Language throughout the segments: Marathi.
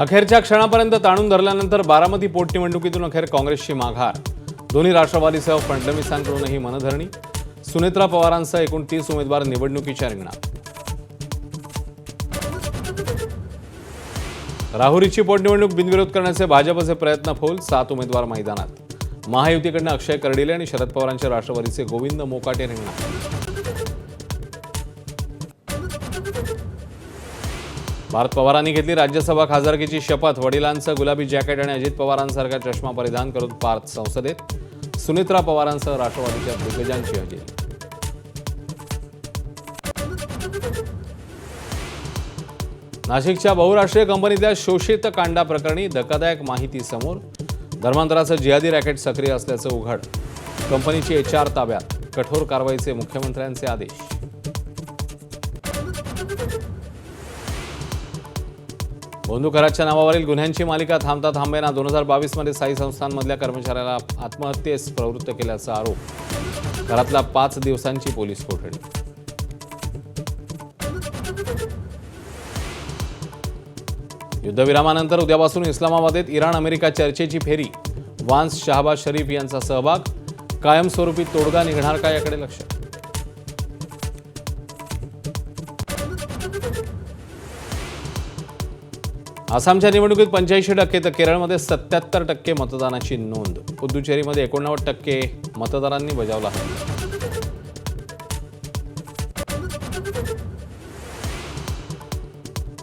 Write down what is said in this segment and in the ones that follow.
अखेरच्या क्षणापर्यंत ताणून धरल्यानंतर बारामती पोटनिवडणुकीतून अखेर काँग्रेसची माघार. दोन्ही राष्ट्रवादीसह फडणवीसांकडूनही मनधरणी. सुनेत्रा पवारांसह एकूण 30 उमेदवार निवडणुकीच्या रिंगणात. राहुरीची पोटनिवडणूक बिनविरोध करण्याचे भाजपचे प्रयत्न फोल. 7 उमेदवार मैदानात. महायुतीकडनं अक्षय कर्डिले आणि शरद पवारांचे राष्ट्रवादीचे गोविंद मोकाटे रिंगणात. भारत पवारांनी घेतली राज्यसभा खासदारकीची शपथ. वडिलांचं गुलाबी जॅकेट आणि अजित पवारांसारखा चष्मा परिधान करून पार्थ संसदेत. सुनेत्रा पवारांसह राष्ट्रवादीच्या दिग्गजांची हजेरी. नाशिकच्या बहुराष्ट्रीय कंपनीतल्या शोषित कांडा प्रकरणी धक्कादायक माहिती समोर. धर्मांतराचं जिहादी रॅकेट सक्रिय असल्याचं उघड. कंपनीची HR ताब्यात. कठोर कारवाईचे मुख्यमंत्र्यांचे आदेश. बंदूकराच्या नावावरील गुन्ह्यांची मालिका थांबता थांबेना. 2022 मध्ये साई संस्थांमधल्या कर्मचाऱ्याला आत्महत्येस प्रवृत्त केल्याचा आरोप. घरातला 5 दिवसांची पोलीस कोठडी. युद्धविरामानंतर उद्यापासून इस्लामाबादेत इराण अमेरिका चर्चेची फेरी. वान्स शहाबाज शरीफ यांचा सहभाग. कायमस्वरूपी तोडगा निघणार का याकडे लक्ष. आसामच्या निवडणुकीत 85% तर केरळमध्ये 77% मतदानाची नोंद. पुदुचेरीमध्ये 89% मतदारांनी बजावला हक्क.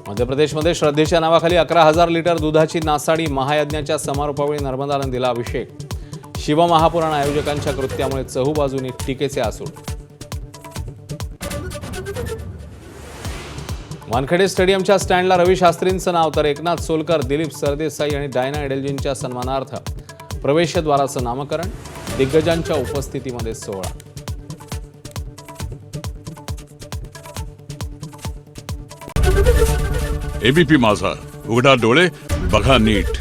मध्य प्रदेशमध्ये श्रद्धेच्या नावाखाली 11,000 लिटर दुधाची नासाडी. महायज्ञाच्या समारोपावेळी नर्मदानं दिला अभिषेक. शिवमहापुराण आयोजकांच्या कृत्यामुळे चहूबाजूंनी टीकेचे आसूड. वानखेडे स्टेडियमच्या स्टँडला रवी शास्त्रींचं नाव तर एकनाथ सोलकर, दिलीप सरदेसाई आणि डायना एडेलजींच्या सन्मानार्थ प्रवेशद्वाराचं नामकरण. दिग्गजांच्या उपस्थितीमध्ये सोहळा. एबीपी माझा, उघडा डोळे बघा नीट.